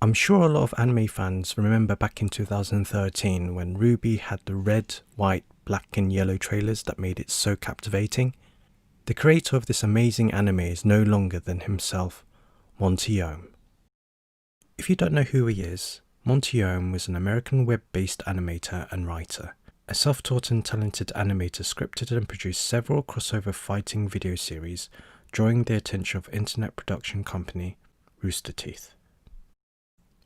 I'm sure a lot of anime fans remember back in 2013 when RWBY had the red, white, black and yellow trailers that made it so captivating. The creator of this amazing anime is no longer than himself, Monty Oum. If you don't know who he is, Monty Oum was an American web-based animator and writer. A self-taught and talented animator, scripted and produced several crossover fighting video series, drawing the attention of internet production company Rooster Teeth.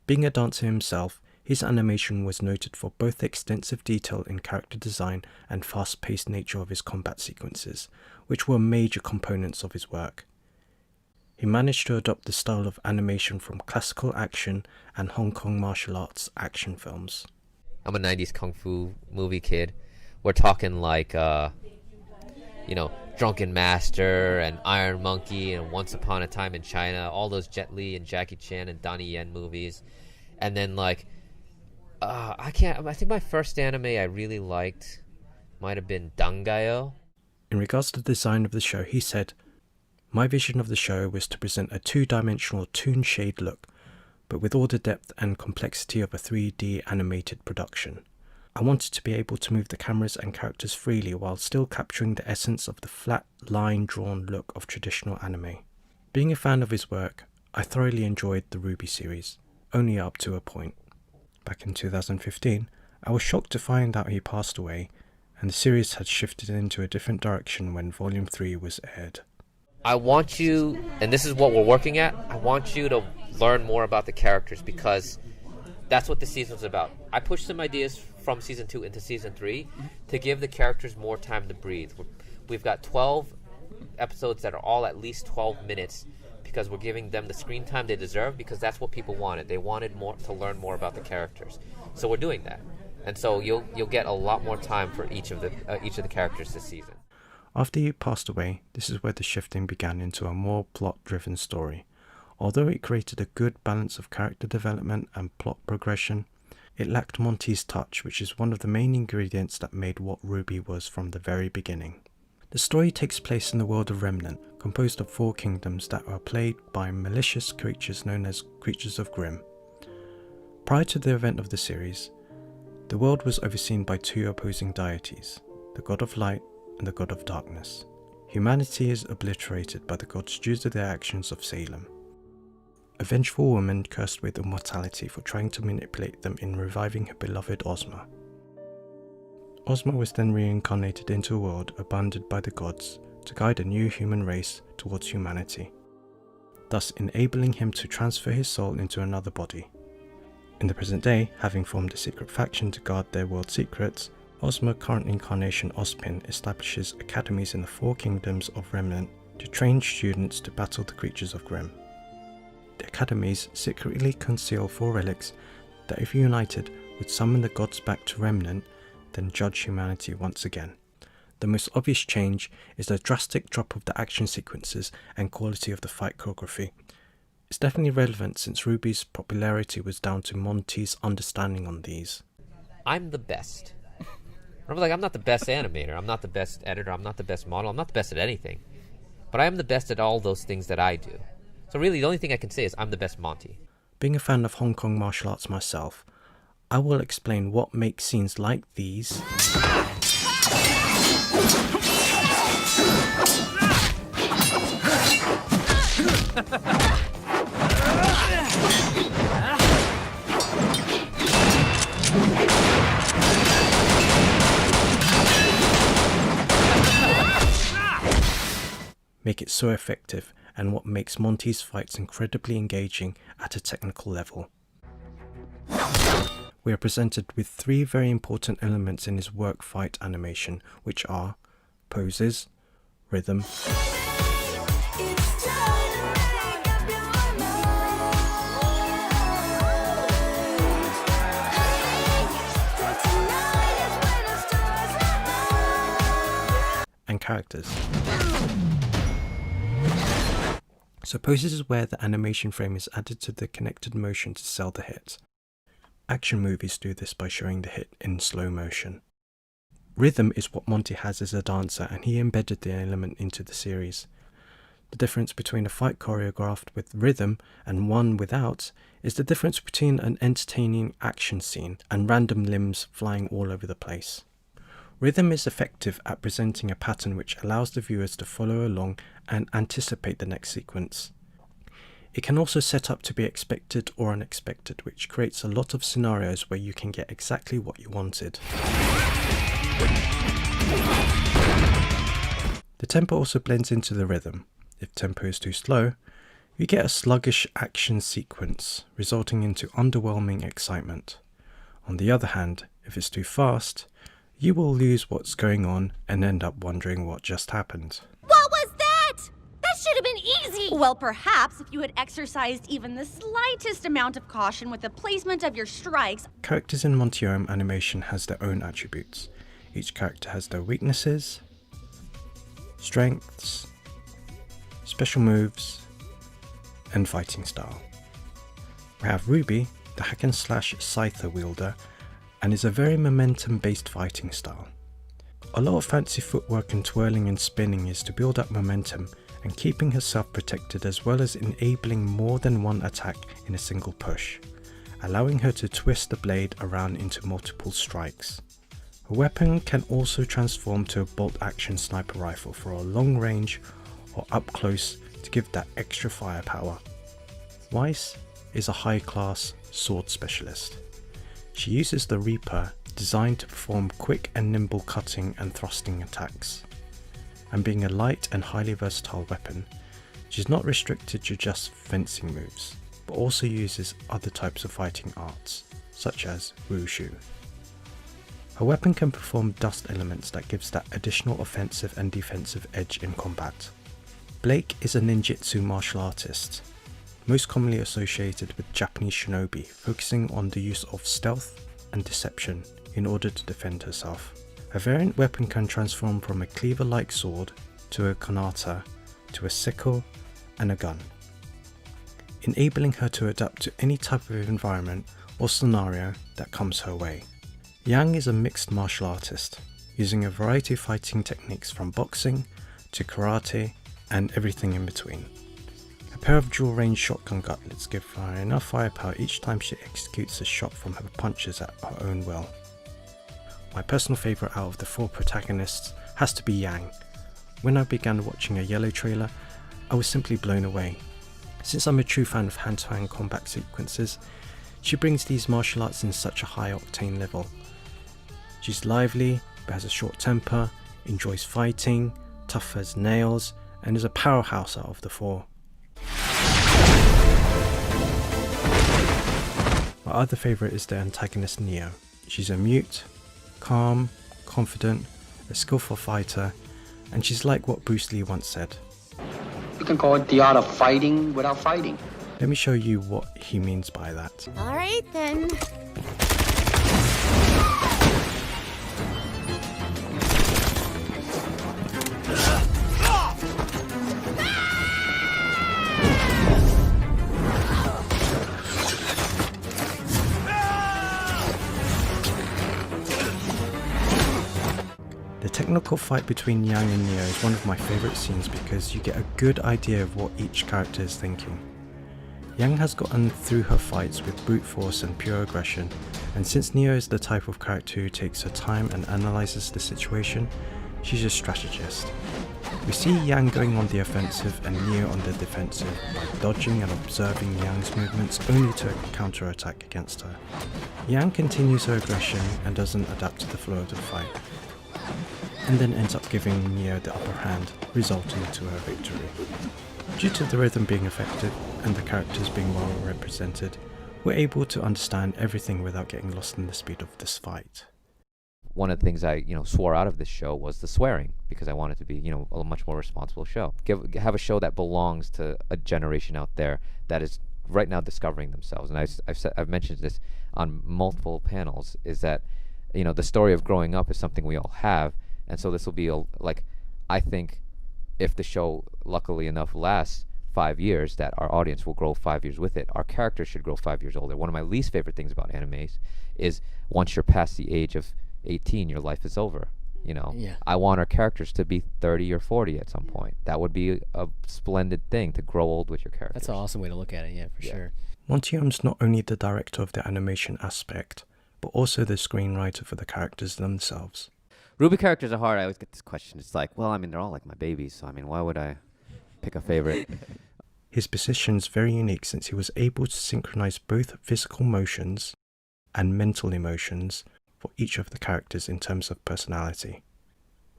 Being a dancer himself, his animation was noted for both the extensive detail in character design and fast-paced nature of his combat sequences, which were major components of his work. He managed to adopt the style of animation from classical action and Hong Kong martial arts action films. I'm a 90s kung fu movie kid. We're talking like, Drunken Master and Iron Monkey and Once Upon a Time in China, all those Jet Li and Jackie Chan and Donnie Yen movies. And then I think my first anime I really liked might have been Dangayo. In regards to the design of the show, he said, "My vision of the show was to present a two-dimensional toon shade look, but with all the depth and complexity of a 3D animated production. I wanted to be able to move the cameras and characters freely while still capturing the essence of the flat, line-drawn look of traditional anime." Being a fan of his work, I thoroughly enjoyed the RWBY series, only up to a point. Back in 2015, I was shocked to find out he passed away, and the series had shifted into a different direction when Volume 3 was aired. I want you, and this is what we're working at, I want you to learn more about the characters because that's what the season's about. I pushed some ideas from Season 2 into Season 3 to give the characters more time to breathe. We've got 12 episodes that are all at least 12 minutes because we're giving them the screen time they deserve because that's what people wanted. They wanted more to learn more about the characters. So we're doing that. And so you'll get a lot more time for each of the characters this season. After he passed away, this is where the shifting began into a more plot-driven story. Although it created a good balance of character development and plot progression, it lacked Monty's touch, which is one of the main ingredients that made what RWBY was from the very beginning. The story takes place in the world of Remnant, composed of 4 kingdoms that are plagued by malicious creatures known as creatures of Grimm. Prior to the event of the series, the world was overseen by 2 opposing deities, the god of light and the god of darkness. Humanity is obliterated by the gods due to their actions of Salem. A vengeful woman cursed with immortality for trying to manipulate them in reviving her beloved Ozma. Ozma was then reincarnated into a world abandoned by the gods to guide a new human race towards humanity, thus enabling him to transfer his soul into another body. In the present day, having formed a secret faction to guard their world secrets, Ozma current incarnation Ozpin establishes academies in the 4 kingdoms of Remnant to train students to battle the creatures of Grimm. The academies secretly conceal 4 relics that, if united, would summon the gods back to Remnant, then judge humanity once again. The most obvious change is the drastic drop of the action sequences and quality of the fight choreography. It's definitely relevant since RWBY's popularity was down to Monty's understanding on these. I'm the best. I'm not the best animator, I'm not the best editor, I'm not the best model, I'm not the best at anything. But I am the best at all those things that I do. So really the only thing I can say is I'm the best Monty. Being a fan of Hong Kong martial arts myself, I will explain what makes scenes like these make it so effective, and what makes Monty's fights incredibly engaging at a technical level. We are presented with 3 very important elements in his work fight animation, which are poses, rhythm, and characters. So poses is where the animation frame is added to the connected motion to sell the hit. Action movies do this by showing the hit in slow motion. Rhythm is what Monty has as a dancer, and he embedded the element into the series. The difference between a fight choreographed with rhythm and one without is the difference between an entertaining action scene and random limbs flying all over the place. Rhythm is effective at presenting a pattern which allows the viewers to follow along and anticipate the next sequence. It can also set up to be expected or unexpected, which creates a lot of scenarios where you can get exactly what you wanted. The tempo also blends into the rhythm. If tempo is too slow, you get a sluggish action sequence, resulting into underwhelming excitement. On the other hand, if it's too fast, you will lose what's going on and end up wondering what just happened. What was that? That should have been easy! Well, perhaps if you had exercised even the slightest amount of caution with the placement of your strikes. Characters in Monty Oum animation has their own attributes. Each character has their weaknesses, strengths, special moves, and fighting style. We have RWBY, the hack and slash scyther wielder, and is a very momentum based fighting style. A lot of fancy footwork and twirling and spinning is to build up momentum and keeping herself protected, as well as enabling more than one attack in a single push, allowing her to twist the blade around into multiple strikes. A weapon can also transform to a bolt action sniper rifle for a long range or up close to give that extra firepower. Weiss is a high class sword specialist. She uses the Reaper, designed to perform quick and nimble cutting and thrusting attacks. And being a light and highly versatile weapon, she's not restricted to just fencing moves, but also uses other types of fighting arts, such as wushu. Her weapon can perform dust elements that gives that additional offensive and defensive edge in combat. Blake is a ninjutsu martial artist, most commonly associated with Japanese shinobi, focusing on the use of stealth and deception in order to defend herself. A variant weapon can transform from a cleaver-like sword to a kanata to a sickle and a gun, enabling her to adapt to any type of environment or scenario that comes her way. Yang is a mixed martial artist, using a variety of fighting techniques from boxing to karate and everything in between. A pair of dual-range shotgun gauntlets give her enough firepower each time she executes a shot from her punches at her own will. My personal favourite out of the four protagonists has to be Yang. When I began watching a Yellow trailer, I was simply blown away. Since I'm a true fan of hand-to-hand combat sequences, she brings these martial arts in such a high octane level. She's lively, but has a short temper, enjoys fighting, tough as nails, and is a powerhouse out of the four. My other favourite is the antagonist Neo. She's a mute, calm, confident, a skillful fighter, and she's like what Bruce Lee once said. You can call it the art of fighting without fighting. Let me show you what he means by that. Alright then. The technical fight between Yang and Neo is one of my favourite scenes because you get a good idea of what each character is thinking. Yang has gotten through her fights with brute force and pure aggression, and since Neo is the type of character who takes her time and analyses the situation, she's a strategist. We see Yang going on the offensive and Neo on the defensive by dodging and observing Yang's movements only to counterattack against her. Yang continues her aggression and doesn't adapt to the flow of the fight, and then ends up giving Neo the upper hand, resulting to her victory. Due to the rhythm being effective and the characters being well represented, we're able to understand everything without getting lost in the speed of this fight. One of the things I, swore out of this show was the swearing, because I want it to be, a much more responsible show. Have a show that belongs to a generation out there that is right now discovering themselves. And I've mentioned this on multiple panels, is that, the story of growing up is something we all have. And so this will be, I think if the show, luckily enough, lasts 5 years, that our audience will grow 5 years with it. Our characters should grow 5 years older. One of my least favorite things about animes is once you're past the age of 18, your life is over. You know, Yeah. I want our characters to be 30 or 40 at some point. That would be a splendid thing, to grow old with your characters. That's an awesome way to look at it, yeah, for sure. Monty Oum's not only the director of the animation aspect, but also the screenwriter for the characters themselves. RWBY characters are hard. I always get this question. It's like, well, I mean, they're all like my babies, so I mean, why would I pick a favorite? His position's very unique since he was able to synchronize both physical motions and mental emotions for each of the characters in terms of personality.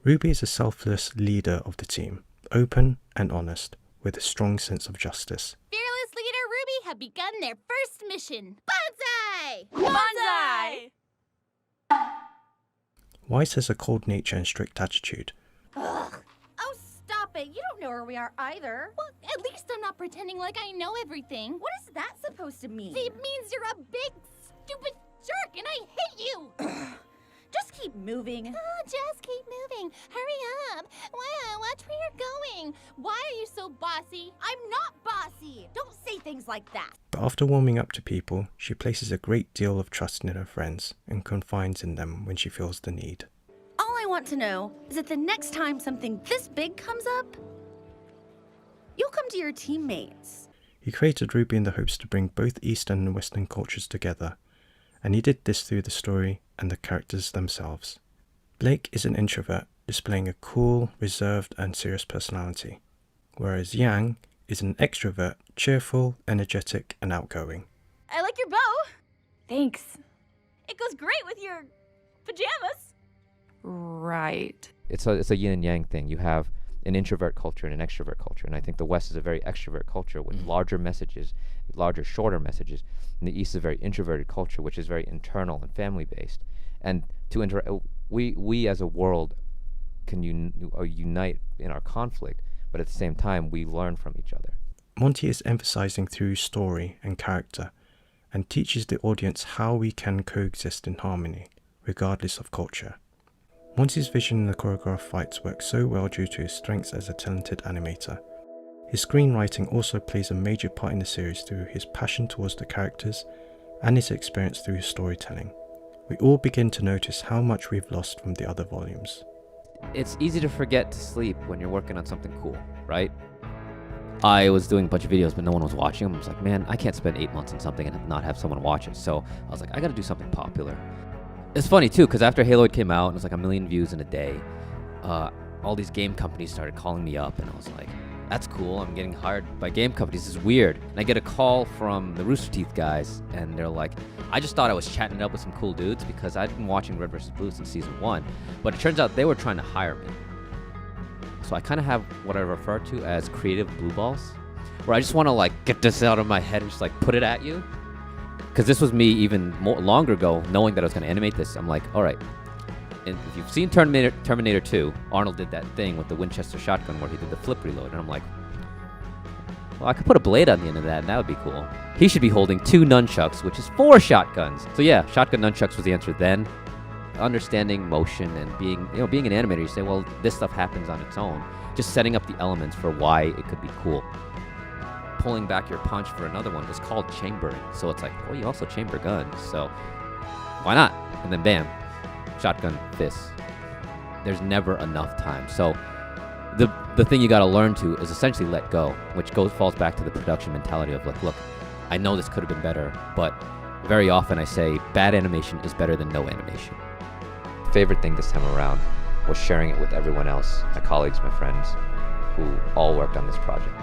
RWBY is a selfless leader of the team, open and honest, with a strong sense of justice. Fearless leader RWBY have begun their first mission. Bonsai! Bonsai! Wise has a cold nature and strict attitude. Ugh. Oh, stop it. You don't know where we are either. Well, at least I'm not pretending like I know everything. What is that supposed to mean? It means you're a big, stupid jerk and I hate you. Just keep moving. Oh, just keep moving. Hurry up. Wow, watch where you're going. Why are you so bossy? I'm not bossy. Don't say things like that. But after warming up to people, she places a great deal of trust in her friends and confides in them when she feels the need. All I want to know is that the next time something this big comes up, you'll come to your teammates. He created RWBY in the hopes to bring both Eastern and Western cultures together, and he did this through the story and the characters themselves. Blake is an introvert, displaying a cool, reserved and serious personality, whereas Yang is an extrovert, cheerful, energetic and outgoing. I like your bow. Thanks. It goes great with your pajamas. Right. It's a yin and yang thing. You have an introvert culture and an extrovert culture, and I think the West is a very extrovert culture with larger messages, larger, shorter messages, and the East is a very introverted culture, which is very internal and family-based. And to we as a world can unite in our conflict, but at the same time, we learn from each other. Monty is emphasizing through story and character, and teaches the audience how we can coexist in harmony, regardless of culture. Monty's vision in the choreographed fights works so well due to his strengths as a talented animator. His screenwriting also plays a major part in the series through his passion towards the characters and his experience through his storytelling. We all begin to notice how much we've lost from the other volumes. It's easy to forget to sleep when you're working on something cool, right? I was doing a bunch of videos, but no one was watching them. I was like, man, I can't spend 8 months on something and not have someone watch it. So I was like, I gotta do something popular. It's funny too, because after Haloid came out, and it was like 1 million views in a day, all these game companies started calling me up, and I was like, that's cool, I'm getting hired by game companies, this is weird. And I get a call from the Rooster Teeth guys, and they're like, I just thought I was chatting it up with some cool dudes because I'd been watching Red vs. Blue since season 1, but it turns out they were trying to hire me. So I kind of have what I refer to as creative blue balls, where I just want to like get this out of my head and just like put it at you. Because this was me even longer ago, knowing that I was going to animate this. I'm like, all right, and if you've seen Terminator 2, Arnold did that thing with the Winchester shotgun where he did the flip reload, and I'm like, well, I could put a blade on the end of that, and that would be cool. He should be holding 2 nunchucks, which is 4 shotguns. So yeah, shotgun nunchucks was the answer then. Understanding motion and being an animator, you say, well, this stuff happens on its own. Just setting up the elements for why it could be cool. Pulling back your punch for another one is called chambering. So it's like, well, you also chamber guns, so why not? And then bam, shotgun fists. There's never enough time. So the thing you got to learn to is essentially let go, which falls back to the production mentality of like, look, I know this could have been better, but very often I say bad animation is better than no animation. Favorite thing this time around was sharing it with everyone else, my colleagues, my friends, who all worked on this project.